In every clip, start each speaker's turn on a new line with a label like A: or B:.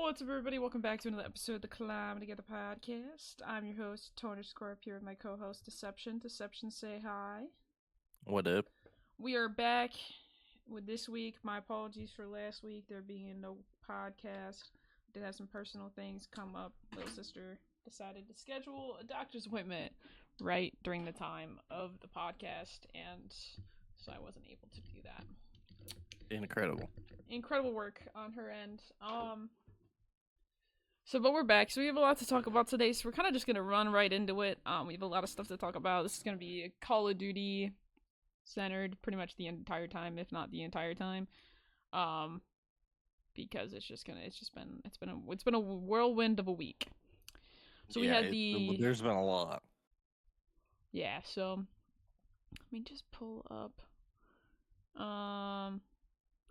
A: What's up, everybody? Welcome back to another episode of the Climb Together podcast. I'm your host, Tony Scorp, here with my co-host, Deception. Deception, say hi.
B: What up?
A: We are back with this week. My apologies for last week. There being no podcast. Did have some personal things come up. Little sister decided to schedule a doctor's appointment right during the time of the podcast, and so I wasn't able to do that. Incredible work on her end. But we're back. So we have a lot to talk about today. So we're kind of just gonna run right into it. We have a lot of stuff to talk about. This is gonna be a Call of Duty centered, pretty much the entire time, if not the entire time. Because it's been a whirlwind of a week. So we had
B: there's been a lot.
A: Yeah. So let me just pull up.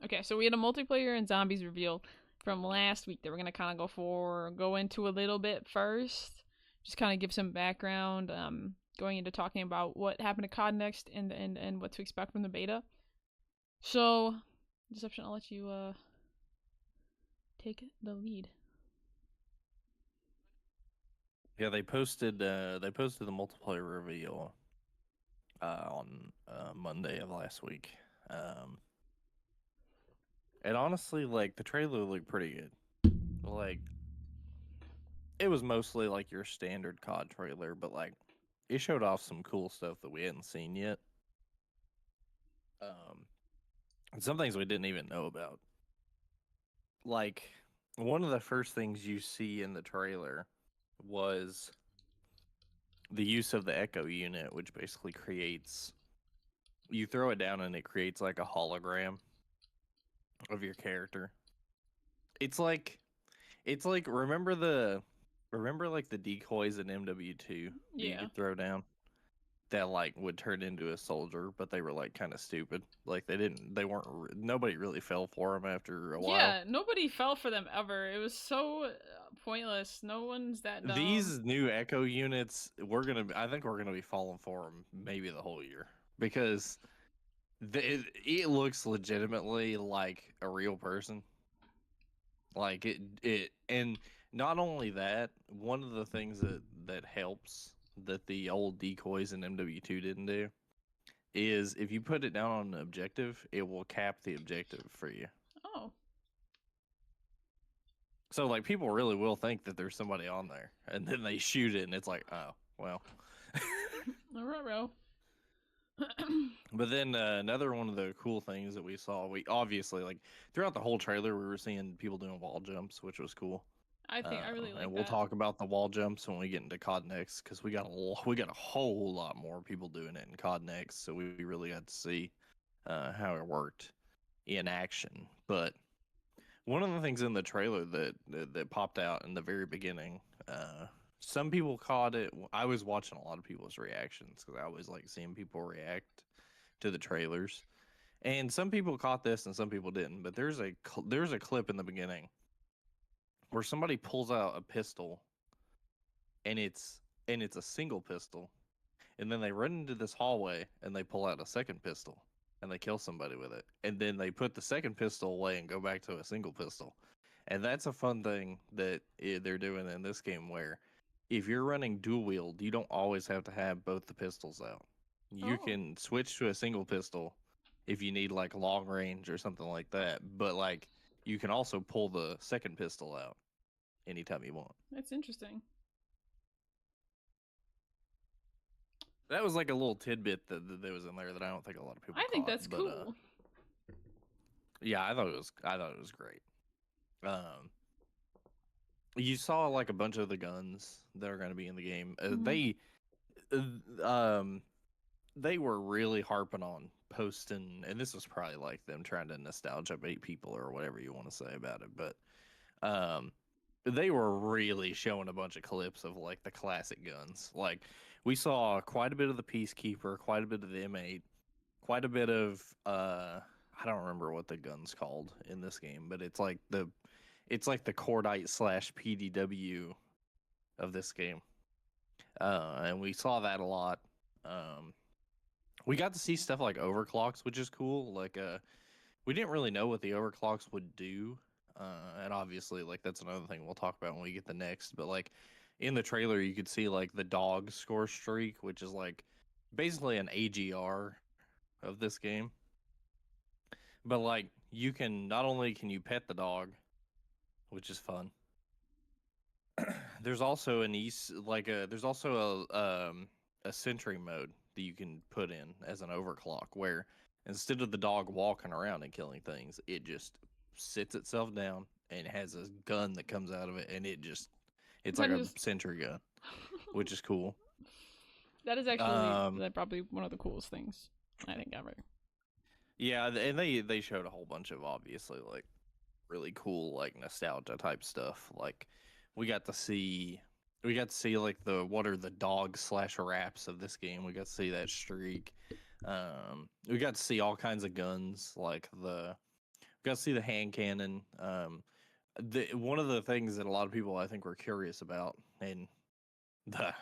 A: Okay, so we had a multiplayer and zombies reveal from last week that we're gonna kind of go into a little bit first. Just kind of give some background, going into talking about what happened to COD Next and what to expect from the beta. So, Deception, I'll let you take the lead.
B: Yeah, they posted the multiplayer reveal on Monday of last week. And honestly, like, the trailer looked pretty good. Like, it was mostly like your standard COD trailer, but like, it showed off some cool stuff that we hadn't seen yet. And some things we didn't even know about. Like, one of the first things you see in the trailer was the use of the Echo unit, which basically creates, you throw it down and it creates like a hologram of your character. It's like remember like the decoys in MW2 you could throw down that like would turn into a soldier, but they were like kind of stupid. Like nobody really fell for them after a while.
A: Yeah, nobody fell for them ever. It was so pointless. No one's that dumb.
B: These new Echo units, I think we're gonna be falling for them maybe the whole year, because it looks legitimately like a real person. Like it, and not only that, one of the things that helps that the old decoys in MW2 didn't do is if you put it down on an objective, it will cap the objective for you.
A: Oh.
B: So like, people really will think that there's somebody on there, and then they shoot it, and it's like, oh well.
A: Ruh-roh.
B: But then another one of the cool things that we saw, we obviously, like, throughout the whole trailer, we were seeing people doing wall jumps, which was cool.
A: I really like that.
B: And we'll talk about the wall jumps when we get into COD Next, because we got a whole lot more people doing it in COD Next, so we really got to see how it worked in action. But one of the things in the trailer that popped out in the very beginning, some people caught it. I was watching a lot of people's reactions because I always like seeing people react to the trailers, and some people caught this and some people didn't. But there's a clip in the beginning where somebody pulls out a pistol, and it's a single pistol, and then they run into this hallway and they pull out a second pistol and they kill somebody with it, and then they put the second pistol away and go back to a single pistol. And that's a fun thing that they're doing in this game, where if you're running dual wield, you don't always have to have both the pistols out. You can switch to a single pistol if you need like long range or something like that, but like, you can also pull the second pistol out anytime you want.
A: That's interesting.
B: That was like a little tidbit that was in there that I don't think a lot of people caught.
A: Think that's cool.
B: Yeah, I thought it was great. You saw like a bunch of the guns that are going to be in the game. They were really harping on posting, and this was probably like them trying to nostalgia bait people or whatever you want to say about it, but they were really showing a bunch of clips of like the classic guns. Like, we saw quite a bit of the Peacekeeper, quite a bit of the M8, quite a bit of I don't remember what the gun's called in this game, but it's like the Cordite / PDW of this game. And we saw that a lot. We got to see stuff like overclocks, which is cool. Like, we didn't really know what the overclocks would do and obviously, like that's another thing we'll talk about when we get the next. But like in the trailer, you could see like the dog score streak, which is like basically an AGR of this game. But like you can not only can you pet the dog, which is fun. There's also there's also a sentry mode that you can put in as an overclock where instead of the dog walking around and killing things, it just sits itself down and has a gun that comes out of it, and it's like
A: That
B: a
A: is
B: sentry gun, which is cool.
A: that is actually
B: Um,
A: probably one of the coolest things I think ever.
B: yeah, and they showed a whole bunch of obviously like really cool like nostalgia type stuff. Like we got to see like the what are the dog slash raps of this game. We got to see that streak. We got to see all kinds of guns like we got to see the hand cannon. One of the things that a lot of people I think were curious about, and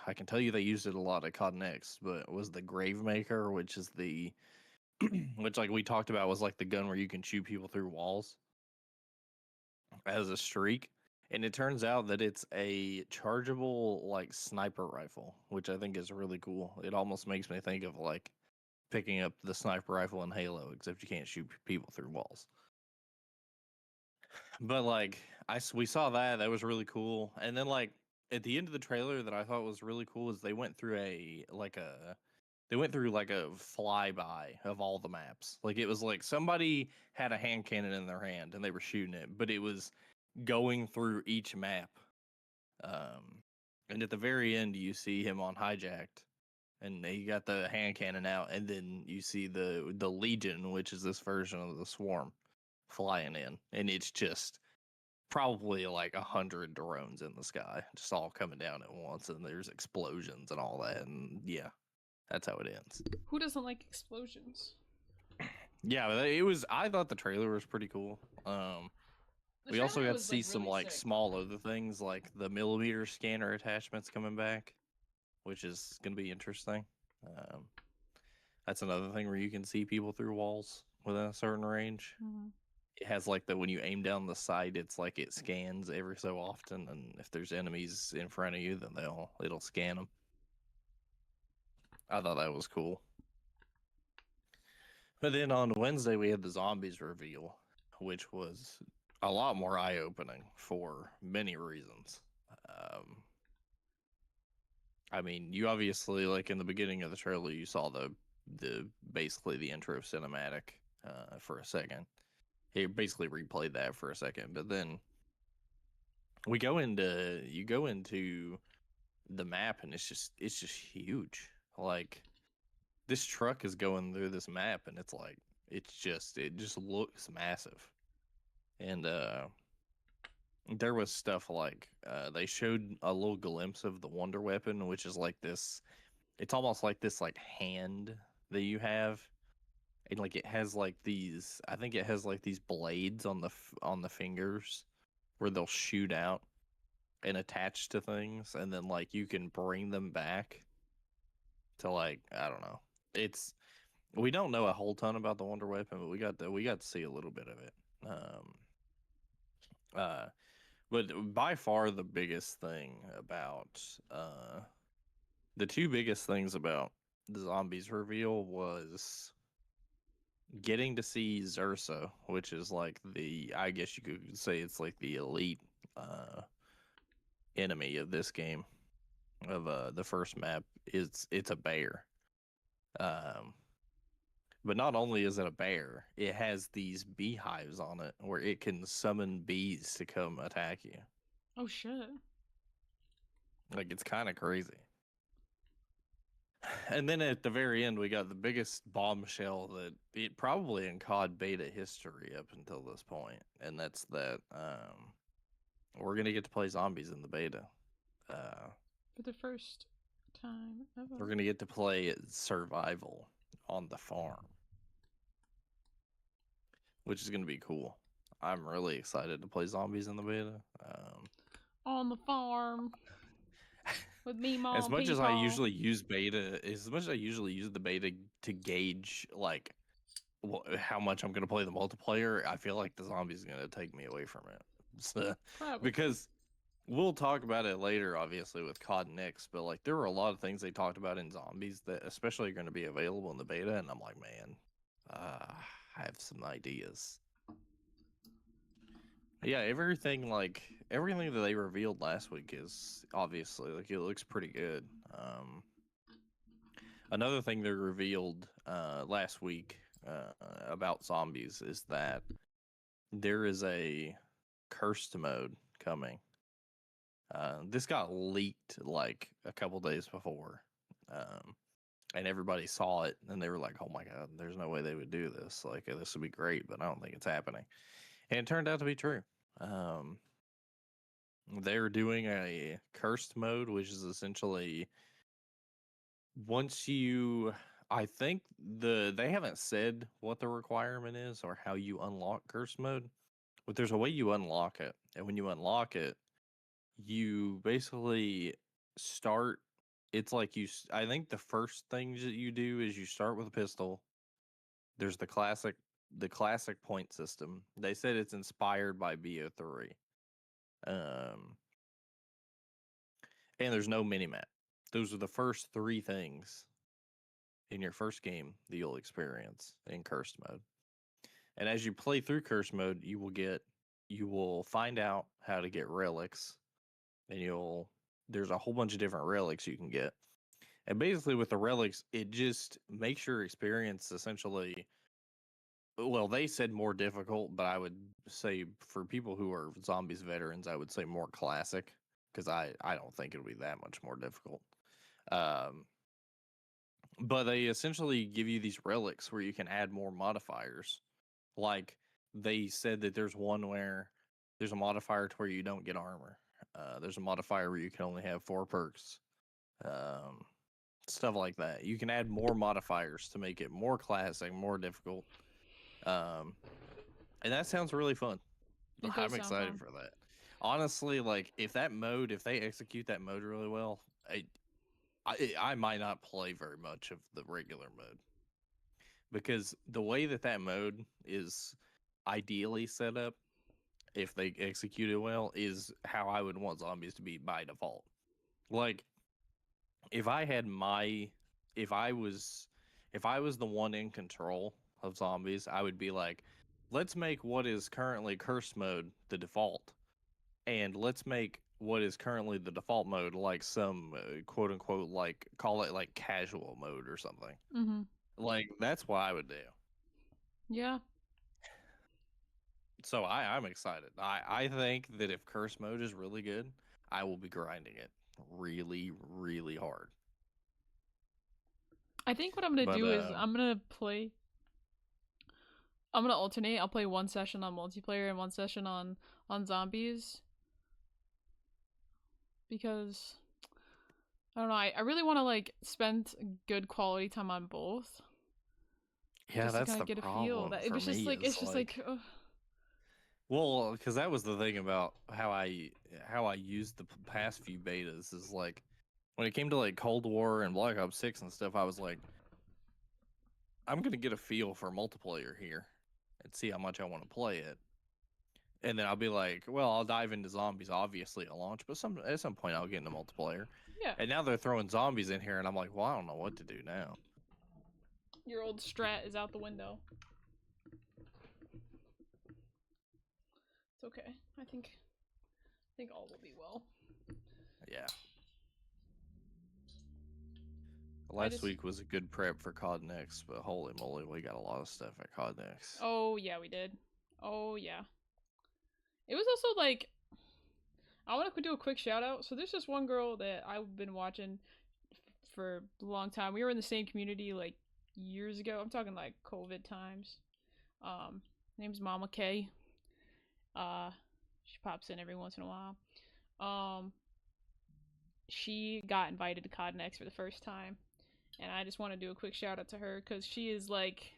B: I can tell you they used it a lot at COD Next, but was the Gravemaker, which is the which like we talked about was like the gun where you can shoot people through walls as a streak. And it turns out that it's a chargeable like sniper rifle, which I think is really cool. It almost makes me think of like picking up the sniper rifle in Halo, except you can't shoot people through walls. But like we saw that was really cool. And then like at the end of the trailer that I thought was really cool is they went through like a flyby of all the maps. Like it was like somebody had a hand cannon in their hand and they were shooting it, but it was going through each map. And at the very end, you see him on hijacked, and he got the hand cannon out, and then you see the Legion, which is this version of the Swarm, flying in, and it's just probably like 100 drones in the sky, just all coming down at once, and there's explosions and all that, and yeah, that's how it ends.
A: Who doesn't like explosions?
B: Yeah, it was. I thought the trailer was pretty cool. We also got to see some like small other things, like the millimeter scanner attachments coming back, which is gonna be interesting. Um, that's another thing where you can see people through walls within a certain range.
A: Mm-hmm.
B: It has like when you aim down the sight, it's like it scans every so often, and if there's enemies in front of you, then it'll scan them. I thought that was cool. But then on Wednesday we had the zombies reveal, which was a lot more eye-opening for many reasons. I mean, you obviously like in the beginning of the trailer, you saw the basically the intro cinematic for a second. He basically replayed that for a second, but then you go into the map and it's just huge. Like this truck is going through this map and it's like it just looks massive. And there was stuff like they showed a little glimpse of the wonder weapon, which is like this, it's almost like this like hand that you have, and like it has like these, I think it has like these blades on the fingers where they'll shoot out and attach to things, and then like you can bring them back to like, I don't know, it's, we don't know a whole ton about the wonder weapon, but we got to see a little bit of it. But by far the biggest thing about the two biggest things about the zombies reveal was getting to see Zursa, which is like I guess you could say it's like the elite enemy of this game. Of the first map, it's a bear. But not only is it a bear, it has these beehives on it where it can summon bees to come attack you.
A: Oh shit.
B: Like it's kind of crazy. And then at the very end, we got the biggest bombshell that it probably in COD beta history up until this point, and that's that we're gonna get to play zombies in the beta.
A: For the first time ever.
B: We're gonna get to play survival on the farm, which is gonna be cool. I'm really excited to play zombies in the beta.
A: On the farm with me, mom.
B: As much as I usually use the beta to gauge like how much I'm gonna play the multiplayer, I feel like the zombies gonna take me away from it. So,
A: Probably.
B: because we'll talk about it later, obviously with COD Next, but like there were a lot of things they talked about in zombies that especially are going to be available in the beta, and I'm like, man, I have some ideas. Yeah, everything that they revealed last week is obviously like it looks pretty good. Another thing they revealed last week about zombies is that there is a cursed mode coming. This got leaked like a couple days before, and everybody saw it, and they were like, "Oh my god, there's no way they would do this. Like, this would be great," but I don't think it's happening. And it turned out to be true. Um, they're doing a cursed mode, which is essentially once you. I think they haven't said what the requirement is or how you unlock cursed mode, but there's a way you unlock it, and when you unlock it, you basically start. It's like I think the first things that you do is you start with a pistol. There's the classic point system. They said it's inspired by BO3. Um, and there's no mini map. Those are the first three things in your first game that you'll experience in cursed mode. And as you play through cursed mode, you will find out how to get relics, and there's a whole bunch of different relics you can get. And basically, with the relics, it just makes your experience essentially. Well, they said more difficult, but I would say for people who are zombies veterans, I would say more classic because I don't think it'll be that much more difficult. Um, but they essentially give you these relics where you can add more modifiers. Like they said that there's one where there's a modifier to where you don't get armor. There's a modifier where you can only have 4 perks. Um, Stuff like that. You can add more modifiers to make it more classic, more difficult. Um, and that sounds really fun.
A: It does
B: I'm
A: sound
B: excited
A: fun.
B: for that. Honestly, like if they execute that mode really well, I might not play very much of the regular mode because the way that mode is ideally set up, if they execute it well, is how I would want zombies to be by default. Like if I had my if I was the one in control of zombies, I would be like, let's make what is currently curse mode the default, and let's make what is currently the default mode like some quote unquote like call it like casual mode or something.
A: Mm-hmm.
B: Like that's what I would do.
A: Yeah.
B: So I'm excited. I think that if curse mode is really good, I will be grinding it really really hard.
A: I think what I'm gonna
B: But
A: do is I'm gonna alternate. I'll play one session on multiplayer and one session on zombies because I don't know. I really want to like spend good quality time on both
B: yeah,
A: just to
B: that's
A: kind
B: the
A: of get a feel.
B: problem
A: That it
B: for
A: was just
B: me
A: like
B: is like well, because that was the thing about how I used the past few betas is like when it came to like Cold War and Black Ops 6 and stuff, I was like, I'm gonna get a feel for multiplayer here and see how much I want to play it. And then I'll be like, well, I'll dive into zombies obviously at launch, but at some point I'll get into multiplayer.
A: yeah,
B: And now they're throwing zombies in here, and I'm like, well, I don't know what to do now.
A: your old strat is out the window. It's okay. I think all will be well.
B: Yeah.
A: I
B: Last
A: just
B: week was a good prep for COD Next, but holy moly, we got a lot of stuff at COD Next.
A: Oh yeah, we did. Oh yeah. It was also like I want to do a quick shout out. So there's this one girl that I've been watching for a long time. We were in the same community like years ago. I'm talking like COVID times. Name's Mama K. Uh, she pops in every once in a while. Um, she got invited to COD Next for the first time, and I just want to do a quick shout out to her because she is like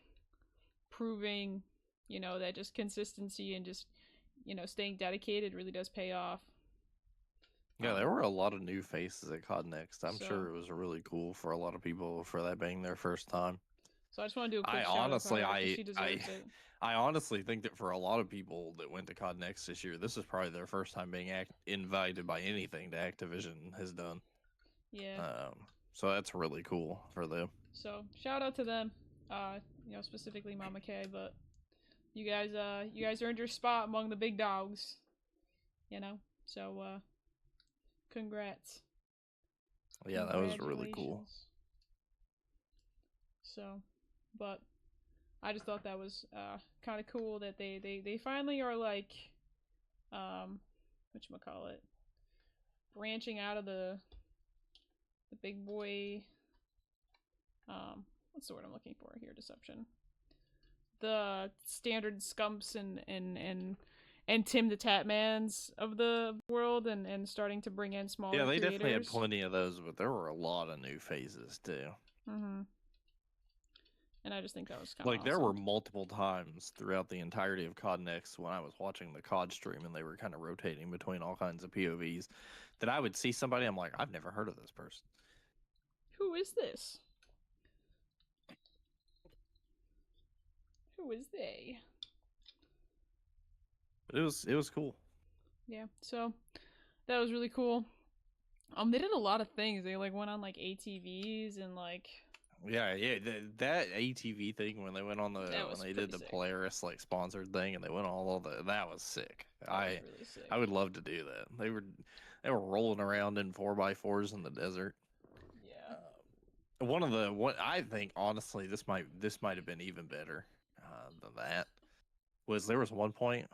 A: proving, that just consistency and just staying dedicated really does pay off.
B: Yeah, there were a lot of new faces at COD Next. I'm
A: So
B: sure it was really cool for a lot of people for that being their first time.
A: So I just want to do a
B: I
A: quick shout out to
B: honestly,
A: her because
B: I,
A: she
B: I,
A: deserves it.
B: I honestly think that for a lot of people that went to COD Next this year, this is probably their first time being invited by anything that Activision has done.
A: Yeah.
B: So that's really cool for them.
A: So shout out to them. Specifically Mama K, but you guys earned your spot among the big dogs. So congrats.
B: Yeah, that was really cool.
A: Congratulations. So, but I just thought that was kind of cool that they finally are like whatchamacallit, branching out of the big boy what's the word I'm looking for here, deception, the standard scumps and Tim the Tatmans of the world, and starting to bring in smaller
B: Yeah, they
A: creators.
B: definitely had plenty of those, but there were a lot of new phases too.
A: Mm-hmm. And I just think that was kind of
B: Like
A: awesome.
B: there were multiple times throughout the entirety of COD Next when I was watching the COD stream and they were kind of rotating between all kinds of POVs that I would see somebody, I'm like, I've never heard of this person.
A: Who is this? Who is they?
B: But it was cool.
A: Yeah, so that was really cool. They did a lot of things. They like went on like ATVs and like
B: Yeah, that ATV thing when they went on when they did the
A: sick.
B: Polaris like sponsored thing and they went all over that was sick.
A: That was really sick.
B: I would love to do that. They were rolling around in 4x4s in the desert.
A: Yeah.
B: What I think honestly this might have been even better than that was there was one point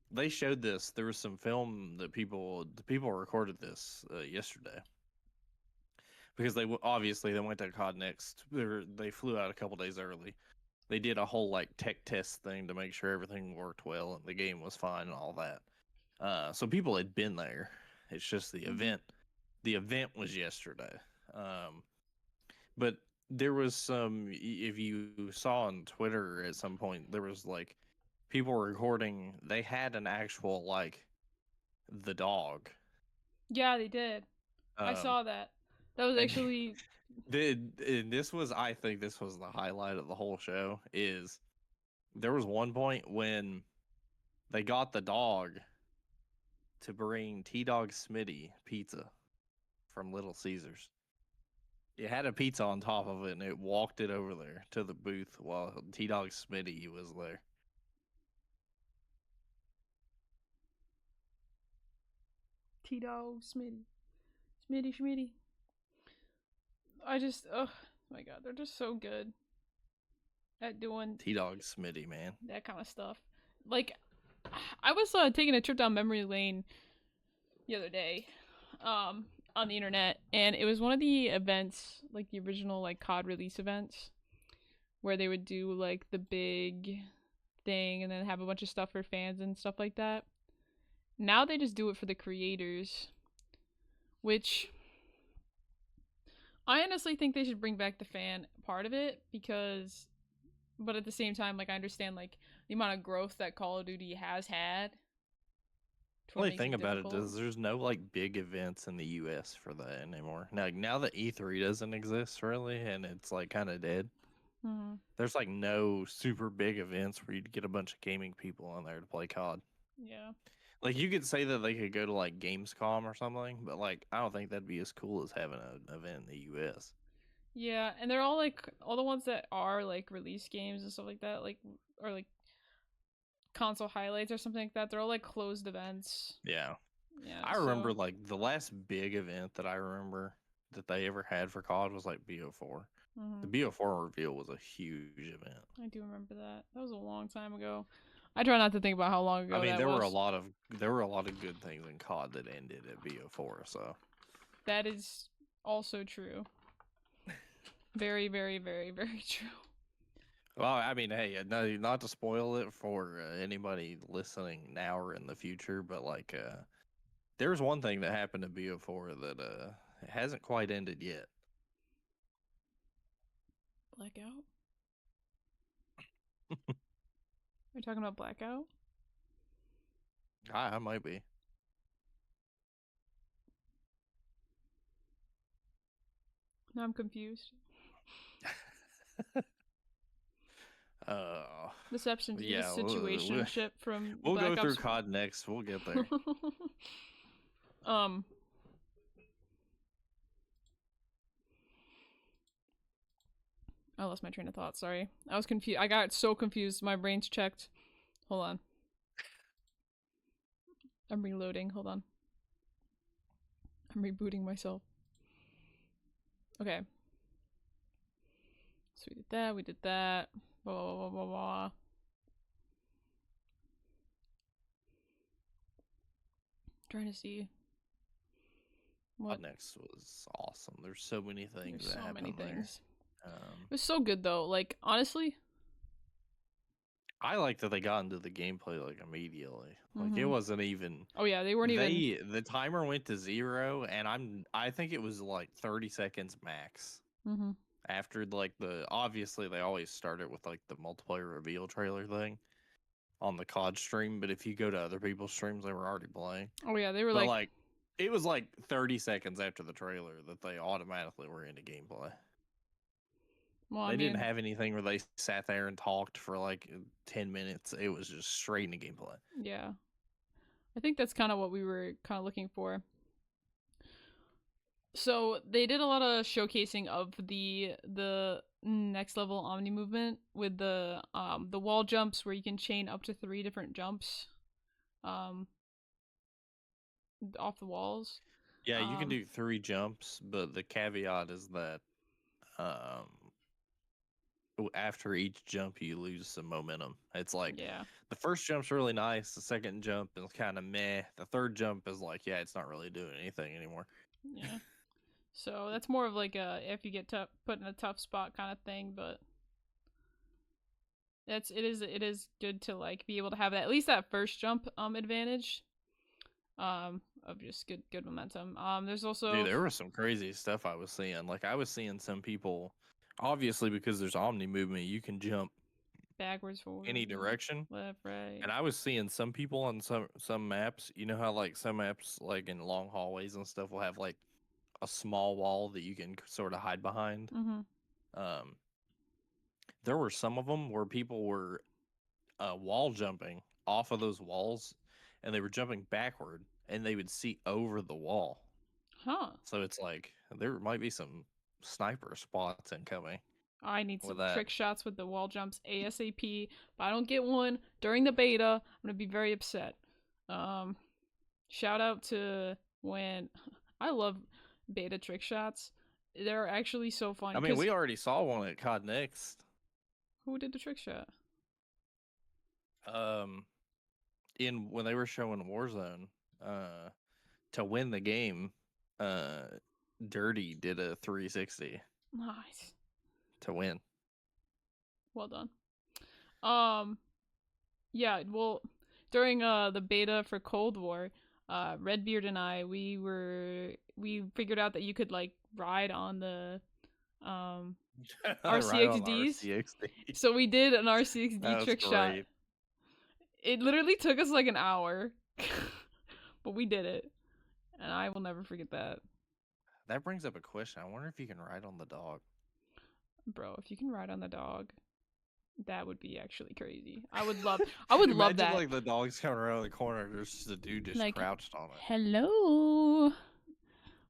B: they showed this. There was some film that the people recorded this yesterday because obviously they went to COD Next. They flew out a couple days early. They did a whole like tech test thing to make sure everything worked well and the game was fine and all that. So people had been there. It's just the event. The event was yesterday. But there was some. If you saw on Twitter at some point, there was like people recording. They had an actual like the dog.
A: Yeah, they did. I saw that. That was actually.
B: I think this was the highlight of the whole show. Is there was one point when they got the dog to bring T-Dog Smitty pizza from Little Caesars. It had a pizza on top of it, and it walked it over there to the booth while T-Dog Smitty was there.
A: T-Dog Smitty. Smitty Schmitty. I just, oh my god, they're just so good at doing
B: T-Dog Smitty, man.
A: That kind of stuff. Like, I was taking a trip down memory lane the other day, on the internet, and it was one of the events, like the original like COD release events, where they would do like the big thing and then have a bunch of stuff for fans and stuff like that. Now they just do it for the creators, which I honestly think they should bring back the fan part of it, because but at the same time, like, I understand like the amount of growth that Call of Duty has had.
B: The only thing about it is there's no like big events in the US for that anymore. Now that E3 doesn't exist really and it's like kind of dead.
A: Mm-hmm.
B: There's like no super big events where you'd get a bunch of gaming people on there to play COD.
A: Yeah.
B: Like you could say that they could go to like Gamescom or something, but like I don't think that'd be as cool as having an event in the US.
A: Yeah, and they're all like all the ones that are like release games and stuff like that, like, or like console highlights or something like that. They're all like closed events.
B: Yeah.
A: Yeah.
B: I remember like the last big event that I remember that they ever had for COD was like BO4.
A: Mm-hmm.
B: The BO4 reveal was a huge event.
A: I do remember that. That was a long time ago. I try not to think about how long ago.
B: I mean,
A: that
B: there
A: was.
B: were a lot of good things in COD that ended at BO4. So
A: that is also true. Very, very, very, very true.
B: Well, I mean, hey, not to spoil it for anybody listening now or in the future, but like, there's one thing that happened to BO4 that it hasn't quite ended yet.
A: Blackout? Are you talking about Blackout?
B: I might be.
A: No, I'm confused. Deception, did you get a
B: Yeah,
A: situationship from
B: we'll go
A: Black
B: through
A: Ops
B: COD next. We'll get there.
A: 4? um, I lost my train of thought. Sorry, I was confused. I got so confused. My brain's checked. Hold on, I'm reloading. Hold on, I'm rebooting myself. Okay, so we did that. We did that. Blah blah blah blah blah. Trying to see what.
B: COD next was awesome. There's so many things
A: There's
B: that
A: so many
B: happen there.
A: things. It was so good though. Like honestly.
B: I like that they got into the gameplay like immediately. Like it
A: Mm-hmm.
B: wasn't even.
A: Oh yeah, they weren't even.
B: The timer went to 0, and I think it was like 30 seconds max.
A: Mm-hmm.
B: After like obviously they always start it with like the multiplayer reveal trailer thing on the COD stream, but if you go to other people's streams, they were already playing.
A: Oh yeah, they were
B: But
A: like.
B: like it was like 30 seconds after the trailer that they automatically were into gameplay.
A: Well, I
B: They didn't
A: mean,
B: have anything where they sat there and talked for like 10 minutes. It was just straight into gameplay.
A: yeah. I think that's kind of what we were kind of looking for. So they did a lot of showcasing of the next level Omni movement with the wall jumps where you can chain up to 3 different jumps um off the walls.
B: Yeah, you can
A: Um
B: do 3 jumps, but the caveat is that um after each jump you lose some momentum. It's like
A: yeah.
B: the first jump's really nice, the second jump is kind of meh, the third jump is like, yeah, it's not really doing anything anymore.
A: Yeah. So that's more of like a if you get put in a tough spot kind of thing, but it is good to like be able to have that, at least that first jump advantage of just good momentum. There's
B: Dude,
A: also
B: there was some crazy stuff I was seeing. Like I was seeing some people, obviously because there's omni movement, you can jump
A: backwards, forward,
B: any direction.
A: left, right.
B: And I was seeing some people on some maps, you know how like some maps like in long hallways and stuff will have like a small wall that you can sort of hide behind.
A: Mm-hmm.
B: Um there were some of them where people were wall jumping off of those walls, and they were jumping backward, and they would see over the wall.
A: Huh.
B: So it's like there might be some sniper spots incoming
A: I need
B: with
A: some
B: that.
A: trick shots with the wall jumps ASAP. If I don't get one during the beta, I'm gonna be very upset. Um, Shout out to when I love beta trick shots. They're actually so funny.
B: I mean, we already saw one at COD Next.
A: Who did the trick shot?
B: Um, in when they were showing Warzone, to win the game, uh, Dirty did a 360
A: Nice.
B: to win.
A: Well done. Yeah, well, during the beta for Cold War, Redbeard and I we figured out that you could like ride on the um
B: Right on the
A: RCXDs.
B: RCXD.
A: So we did an RCXD
B: That was
A: trick shot.
B: great.
A: It literally took us like an hour. But we did it. And I will never forget that.
B: That brings up a question. I wonder if you can ride on the dog.
A: Bro, if you can ride on the dog, that would be actually crazy. I would love
B: Imagine
A: that.
B: like the dog's coming around the corner. There's just a dude just
A: Like,
B: crouched on it.
A: hello.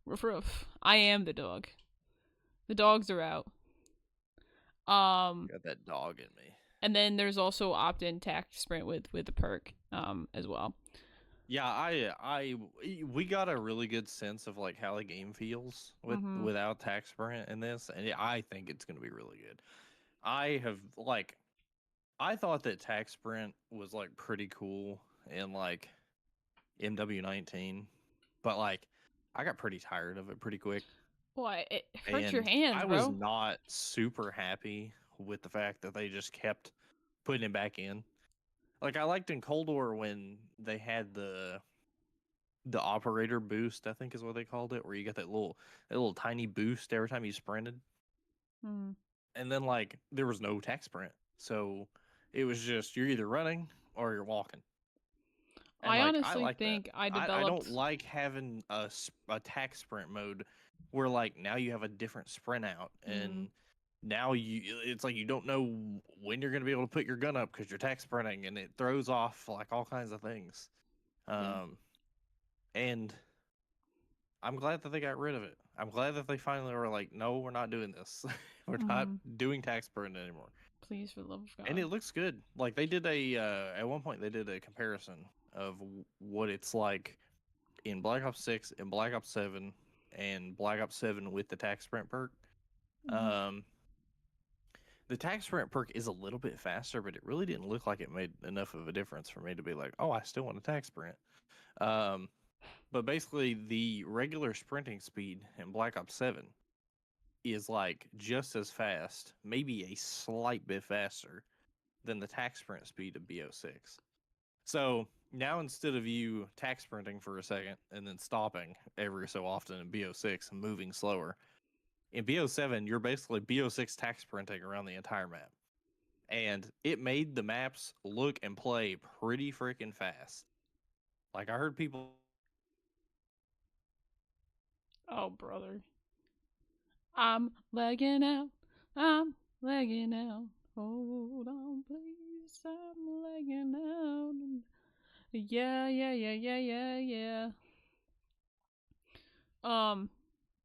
A: Ruff ruff. I am the dog. The dogs are out.
B: Got that dog in me.
A: And then there's also opt-in tact sprint with the perk as well.
B: Yeah, we got a really good sense of like how the game feels without tax sprint in this, and I think it's gonna be really good. I thought that tax sprint was like pretty cool in like MW19, but like I got pretty tired of it pretty quick.
A: Boy, it hurts your
B: And
A: hands,
B: I
A: bro.
B: was not super happy with the fact that they just kept putting it back in. Like I liked in Cold War when they had the operator boost, I think is what they called it, where you got that little tiny boost every time you sprinted. And then like there was no tech sprint. So it was just you're either running or you're walking. And
A: I
B: like I
A: honestly
B: like
A: think
B: that.
A: I
B: I
A: developed.
B: don't like having a tack sprint mode where like now you have a different sprint out and now it's like you don't know when you're going to be able to put your gun up because you're tax printing, and it throws off like all kinds of things.
A: Yeah.
B: And I'm glad that they got rid of it. I'm glad that they finally were like, no, we're not doing this. We're not
A: Mm-hmm.
B: doing tax printing anymore.
A: Please, for the love of
B: And
A: God.
B: it looks good. Like they did at one point they did a comparison of what it's like in Black Ops 6 and Black Ops 7 and Black Ops 7 with the tax sprint perk.
A: Mm-hmm.
B: Um, the tax sprint perk is a little bit faster, but it really didn't look like it made enough of a difference for me to be like, oh, I still want a tax sprint. Um, but basically, the regular sprinting speed in Black Ops 7 is like just as fast, maybe a slight bit faster than the tax sprint speed of BO6. So now instead of you tax sprinting for a second and then stopping every so often in BO6 and moving slower, in BO7 you're basically BO6 tax sprinting around the entire map. And it made the maps look and play pretty freaking fast. Like I heard people
A: Oh, brother. I'm lagging out. I'm lagging out. Hold on, please. I'm lagging out. Yeah, yeah, yeah, yeah, yeah, yeah.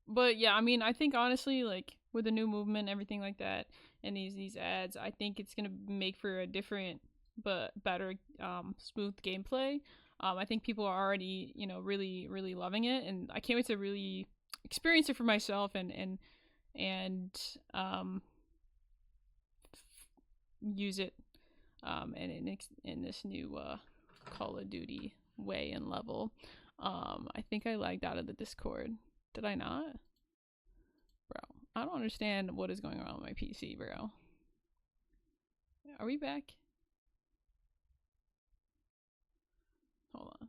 A: But yeah, I mean, I think honestly, like with the new movement, and everything like that, and these ads, I think it's gonna make for a different but better, smooth gameplay. I think people are already, really, really loving it, and I can't wait to really experience it for myself and use it and in this new Call of Duty way and level. I think I lagged out of the Discord. Did I not? Bro, I don't understand what is going on with my PC, bro. Are we back? Hold on.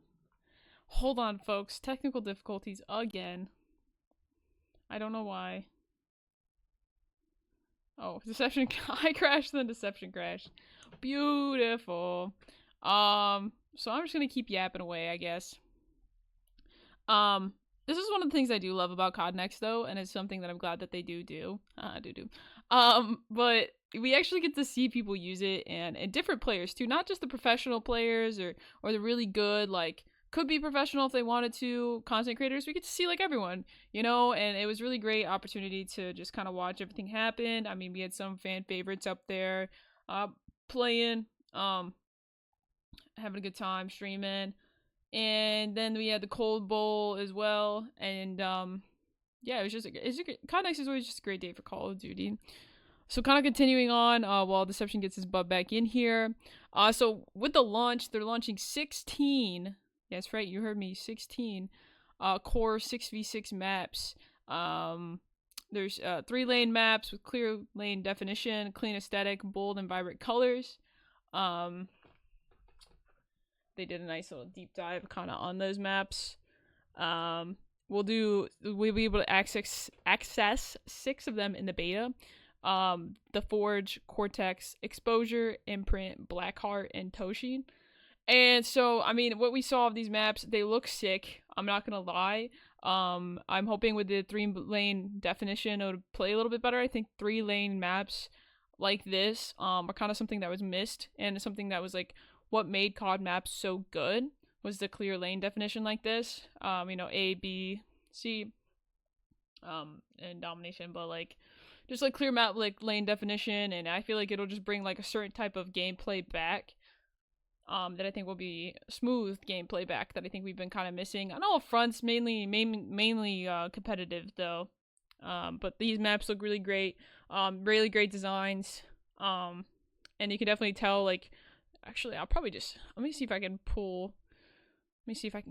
A: Hold on, folks. Technical difficulties again. I don't know why. Oh, Deception. I crashed, then Deception crashed. Beautiful. So I'm just gonna keep yapping away, I guess. Um, this is one of the things I do love about COD Next, though, and it's something that I'm glad that they do. Do. But we actually get to see people use it, and different players too, not just the professional players or the really good, like could be professional if they wanted to, content creators. We get to see like everyone, and it was really great opportunity to just kind of watch everything happen. I mean, we had some fan favorites up there, playing, having a good time, streaming, and then we had the Cold Bowl as well, and yeah, COD Next is always just a great day for Call of Duty. So kind of continuing on, while Deception gets his butt back in here. So with the launch, they're launching 16. Yes, right, you heard me, 16 core 6v6 maps. There's 3-lane maps with clear lane definition, clean aesthetic, bold and vibrant colors. They did a nice little deep dive kind of on those maps. We'll be able to access 6 of them in the beta. The Forge, Cortex, Exposure, Imprint, Blackheart, and Toshin. And so, I mean, what we saw of these maps, they look sick. I'm not gonna lie. I'm hoping with the 3-lane definition, it would play a little bit better. I think 3-lane maps like this are kind of something that was missed, and something that was like what made COD maps so good was the clear lane definition like this. A, B, C, and domination, but like just like clear map like lane definition, and I feel like it'll just bring like a certain type of gameplay back. That I think will be smooth gameplay back that I think we've been kind of missing on all fronts, mainly competitive though. But these maps look really great. Really great designs. And you can definitely tell like, actually, I'll probably just let me see if I can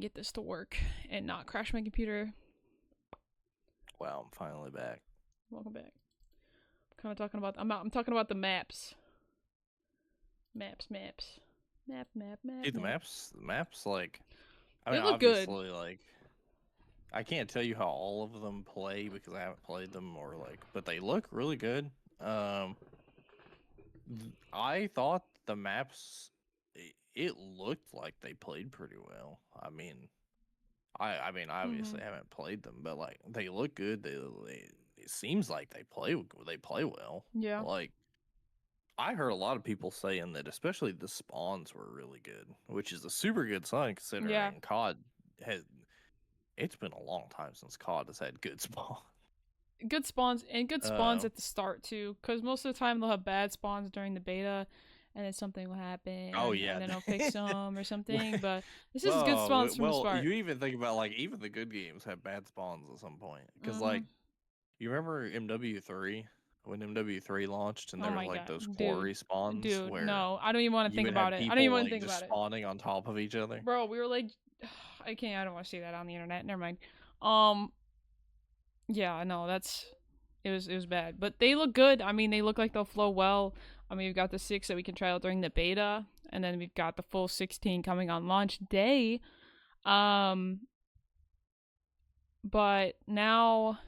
A: get this to work and not crash my computer.
B: Wow, I'm finally back.
A: Welcome back. I'm talking about the maps. Maps. Map.
B: Dude, the maps, like, I
A: They
B: mean,
A: look good.
B: obviously, like, I can't tell you how all of them play because I haven't played them, or like, but they look really good. I thought the maps, it looked like they played pretty well. I mean, I obviously haven't played them, but like, they look good. They it seems like they play well.
A: Yeah.
B: Like I heard a lot of people saying that, especially the spawns were really good, which is a super good sign
A: Yeah.
B: considering COD has. It's been a long time since COD has had good spawns.
A: Good spawns and good spawns at the start too, because most of the time they'll have bad spawns during the beta, and then something will happen,
B: Oh
A: and
B: yeah.
A: then I'll pick some or something. But this is good
B: Well,
A: spawns from the
B: well,
A: start.
B: you even think about like even the good games have bad spawns at some point. Because
A: Mm-hmm.
B: like you remember MW3 when MW3 launched and
A: Oh
B: there was
A: my
B: like
A: god,
B: those quarry
A: dude,
B: spawns
A: dude,
B: where
A: no, I don't even want to
B: you
A: think
B: would
A: about
B: have
A: it. I don't even
B: people
A: want to
B: like
A: think
B: just
A: about it,
B: spawning on top of each other.
A: bro. We were like, I can't. I don't want to say that on the internet. Never mind. Um, yeah, no, that's it was bad, but they look good. I mean, they look like they'll flow well. I mean, we've got the 6 that we can try out during the beta, and then we've got the full 16 coming on launch day. Um, but now,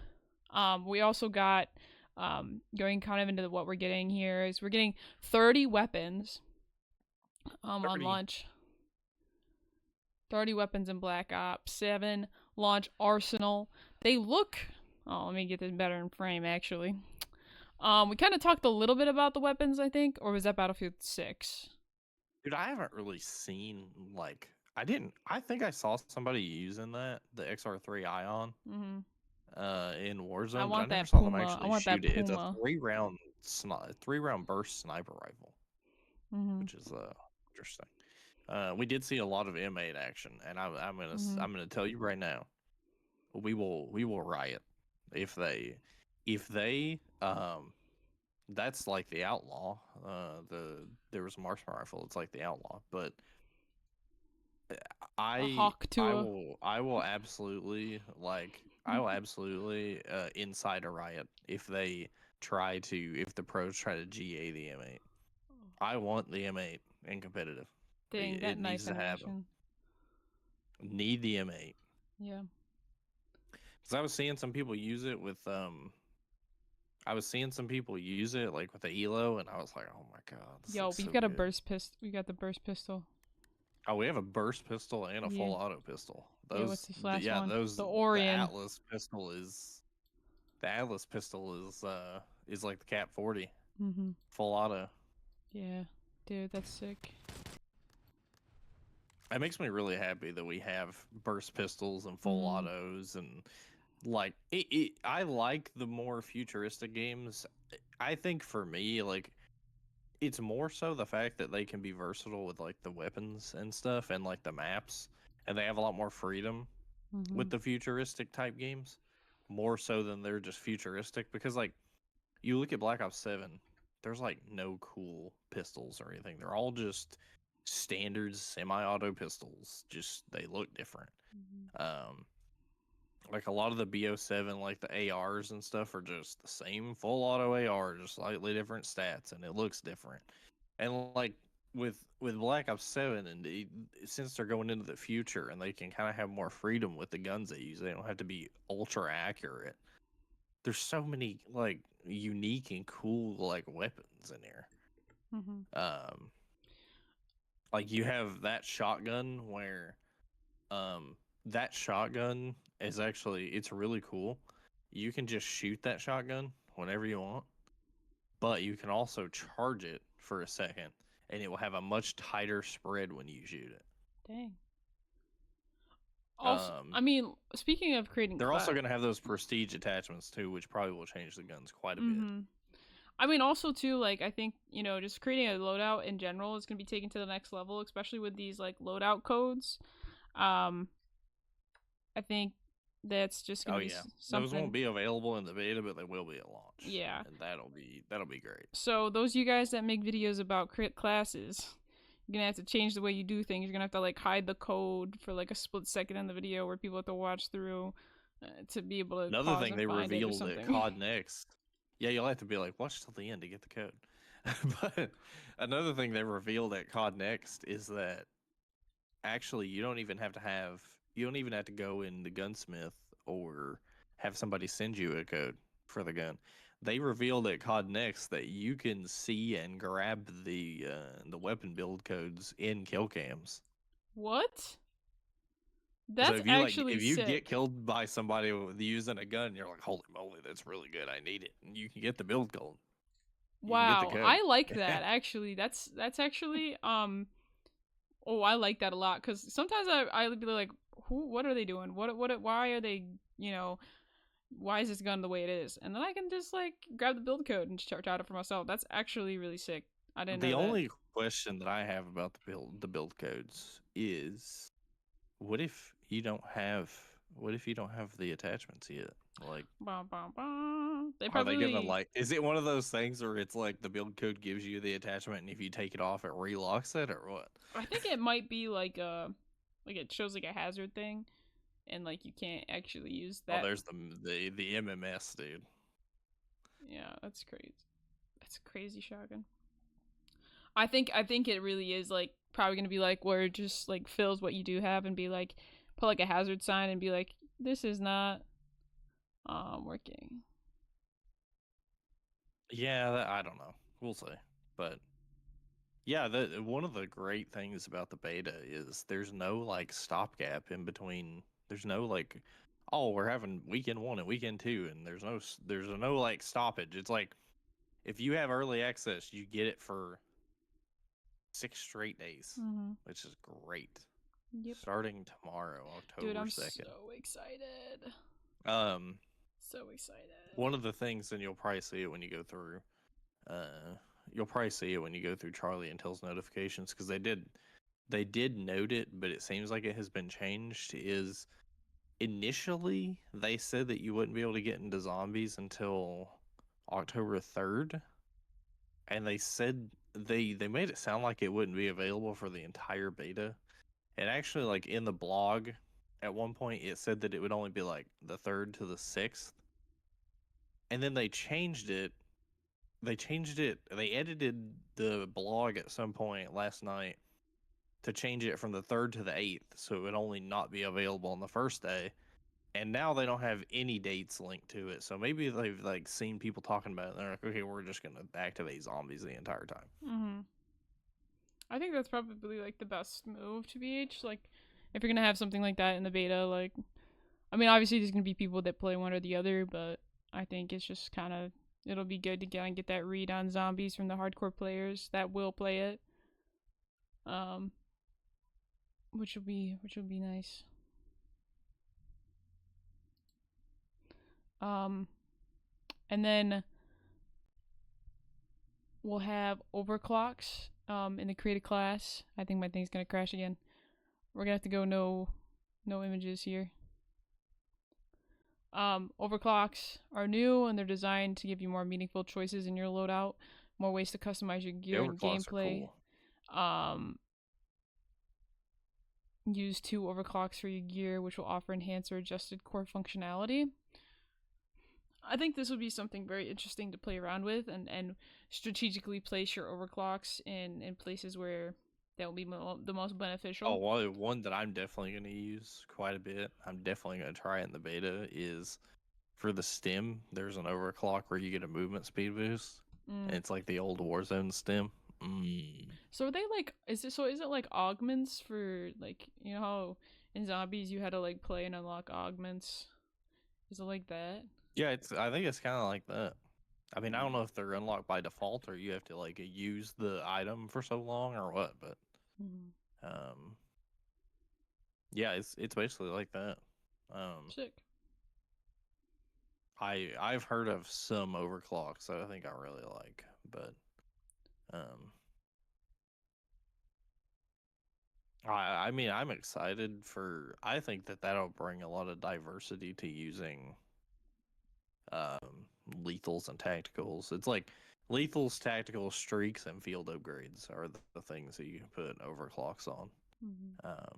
A: we also got going kind of into what we're getting here is we're getting 30 weapons on
B: 30.
A: launch. 30 weapons in Black Ops 7 launch arsenal. They look. Oh, let me get this better in frame actually. We kind of talked a little bit about the weapons, I think, or was that Battlefield 6?
B: Dude, I haven't really seen like I didn't. I think I saw somebody using the XR3 Ion
A: Mm-hmm.
B: in
A: I
B: Warzone, but I
A: want
B: never
A: that
B: saw them
A: Puma. I
B: actually
A: want that
B: shoot it. It's a
A: Puma.
B: 3 round burst sniper rifle,
A: Mm-hmm.
B: which is interesting. We did see a lot of M8 action, and
A: Mm-hmm.
B: I'm gonna tell you right now, we will riot if they that's like the outlaw. There was a marksman rifle. It's like the outlaw, but
A: A
B: I
A: Hawk
B: I
A: Tua.
B: will I will absolutely I will absolutely incite a riot if the pros try to GA the M8. I want the M8 in competitive.
A: Dang, that
B: It
A: knife
B: needs to happen.
A: animation.
B: Need the M8
A: Yeah.
B: because I was seeing some people use it with I was seeing some people use it like with the Elo, and I was like, oh my god, this
A: Yo,
B: looks
A: we've
B: so
A: got a
B: good.
A: burst pistol. We got the burst pistol.
B: Oh, we have a burst pistol and a
A: Yeah.
B: full auto pistol.
A: Yeah. What's this last
B: Yeah,
A: one?
B: those
A: The
B: the
A: Orion.
B: Atlas pistol is like the Cap 40
A: Mm-hmm.
B: full auto.
A: Yeah. Dude, that's sick.
B: It makes me really happy that we have burst pistols and full
A: Mm.
B: autos and like it. I like the more futuristic games. I think for me, like it's more so the fact that they can be versatile with like the weapons and stuff and like the maps, and they have a lot more freedom
A: Mm-hmm.
B: with the futuristic type games, more so than they're just futuristic. Because like you look at Black Ops 7, there's like no cool pistols or anything. They're all just standard semi-auto pistols. Just they look different.
A: Mm-hmm.
B: Um, like a lot of the BO7, like the ARs and stuff, are just the same full auto AR, just slightly different stats, and it looks different. And like with Black Ops 7, and since they're going into the future and they can kind of have more freedom with the guns they use, they don't have to be ultra accurate. There's so many like unique and cool like weapons in here.
A: Mm-hmm.
B: Um, like you have that shotgun where that shotgun is actually it's really cool. You can just shoot that shotgun whenever you want, but you can also charge it for a second and it will have a much tighter spread when you shoot it.
A: Dang. Also,
B: Um,
A: I mean, speaking of creating
B: they're also
A: class.
B: going to have those prestige attachments too, which probably will change the guns quite a bit.
A: Mm-hmm. I mean, also too, like I think just creating a loadout in general is gonna be taken to the next level, especially with these like loadout codes. Um, I think that's just
B: Oh
A: gonna be
B: yeah, those won't
A: something.
B: be available in the beta, but they will be at launch,
A: Yeah.
B: and that'll be great.
A: So those of you guys that make videos about crit classes, you're gonna have to change the way you do things. You're gonna have to like hide the code for like a split second in the video where people have to watch through to be able to
B: Another
A: pause
B: thing
A: and
B: they
A: find it or
B: revealed at
A: something.
B: COD Next, yeah, you'll have to be like, watch till the end to get the code. But another thing they revealed at COD Next is that actually you don't even have to go in the gunsmith or have somebody send you a code for the gun. They revealed at COD Next that you can see and grab the weapon build codes in kill cams.
A: What?
B: So
A: That's
B: if you
A: actually
B: if you get
A: sick.
B: killed by somebody using a gun, you're like, holy moly, that's really good. I need it, and you can get the build gold. You can get the
A: Wow,
B: code.
A: I like that actually. That's actually oh, I like that a lot cuz sometimes I'd be like what are they doing? Why are they, you know, why is this gun the way it is? And then I can just like grab the build code and chart out it for myself. That's actually really sick. I didn't
B: The
A: know that.
B: only question that I have about the build codes is, what if you don't have what if you don't have the attachments yet? Like,
A: Bah, bah, bah. They
B: are they gonna
A: probably
B: is it one of those things where it's like the build code gives you the attachment and if you take it off it relocks it, or what?
A: I think it might be like it shows like a hazard thing and like you can't actually use
B: Oh,
A: that.
B: there's the MMS, dude.
A: Yeah, that's crazy. That's crazy shotgun. I think it really is like probably gonna be like where it just like fills what you do have and be like put like a hazard sign and be like this is not working.
B: Yeah, I don't know. We'll see. But yeah, one of the great things about the beta is there's no like stopgap in between. There's no like, oh, we're having weekend 1 and weekend 2, and there's no like stoppage. It's like if you have early access, you get it for 6 straight days,
A: Mm-hmm.
B: which is great.
A: Yep.
B: Starting tomorrow,
A: Dude,
B: October
A: I'm
B: 2nd.
A: so excited.
B: Um,
A: So excited.
B: one of the things, and you'll probably see it when you go through. Uh, you'll probably see it when you go through Charlie and Till's notifications because they did note it, but it seems like it has been changed. Is initially they said that you wouldn't be able to get into zombies until October 3rd, and they said they made it sound like it wouldn't be available for the entire beta. And actually, like in the blog, at one point it said that it would only be like the 3rd to the 6th, and then they changed it. They edited the blog at some point last night to change it from the 3rd to the 8th, so it would only not be available on the first day. And now they don't have any dates linked to it, so maybe they've like seen people talking about it. And they're like, okay, we're just gonna activate zombies the entire time.
A: Mm-hmm. I think that's probably like the best move to BH. Like, if you're gonna have something like that in the beta, like, I mean, obviously there's gonna be people that play one or the other, but I think it's just kind of it'll be good to get that read on zombies from the hardcore players that will play it. Um, which will be nice. Um, and then we'll have overclocks in the creative class. I think my thing's gonna crash again. We're gonna have to go no images here. Overclocks are new and they're designed to give you more meaningful choices in your loadout, more ways to customize your
B: The
A: gear and
B: overclocks are
A: gameplay.
B: cool.
A: Use 2 overclocks for your gear, which will offer enhanced or adjusted core functionality. I think this would be something very interesting to play around with and strategically place your overclocks in places where that will be the most beneficial.
B: Oh, one that I'm definitely going to use quite a bit. I'm definitely going to try it in the beta is for the stem. There's an overclock where you get a movement speed boost, and
A: Mm.
B: it's like the old Warzone stem.
A: So are they like is it like augments for like you know how in zombies you had to like play and unlock augments? Is it like that?
B: Yeah, I think it's kind of like that. I mean, I don't
A: Mm.
B: know if they're unlocked by default or you have to like use the item for so long or what, but
A: Mm.
B: um, yeah, it's basically like that.
A: Sick.
B: I've heard of some overclocks that I think I really like, but um, I mean, I'm excited for. I think that that'll bring a lot of diversity to using lethals and tacticals. It's like lethals, tactical streaks, and field upgrades are the things that you can put overclocks on.
A: Mm-hmm.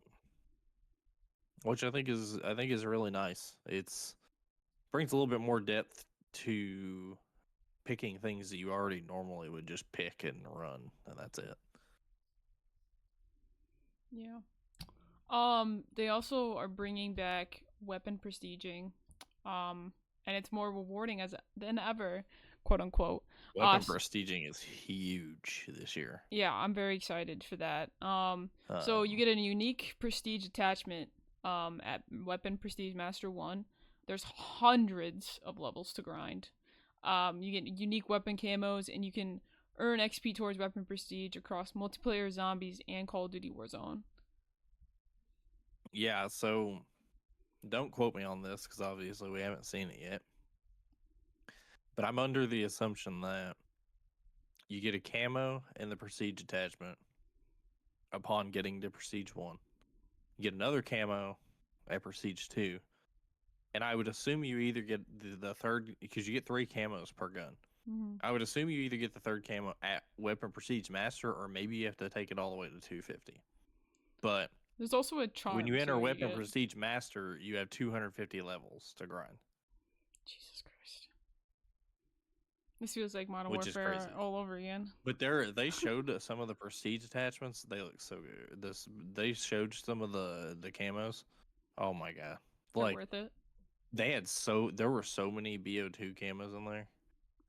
B: Which I think is really nice. It's brings a little bit more depth to picking things that you already normally would just pick and run, and that's it.
A: Yeah. They also are bringing back weapon prestiging, and it's more rewarding as than ever, quote unquote.
B: Weapon prestiging is huge this year.
A: Yeah, I'm very excited for that. So you get a unique prestige attachment at Weapon Prestige Master 1. There's hundreds of levels to grind. You get unique weapon camos, and you can earn XP towards weapon prestige across multiplayer, zombies, and Call of Duty Warzone.
B: Yeah, so don't quote me on this because obviously we haven't seen it yet. But I'm under the assumption that you get a camo and the prestige attachment upon getting to prestige 1. You get another camo at prestige 2. And I would assume you either get the third, because you get 3 camos per gun.
A: Mm-hmm.
B: I would assume you either get the third camo at Weapon Prestige Master, or maybe you have to take it all the way to 250. But
A: there's also a charm.
B: When you enter Weapon
A: get...
B: Prestige Master, you have 250 levels to grind.
A: Jesus Christ. This feels like Modern Warfare all over again.
B: But they showed some of the prestige attachments. They look so good. They showed some of the camos. Oh my god!
A: They're worth it.
B: There were so many BO2 camos in there.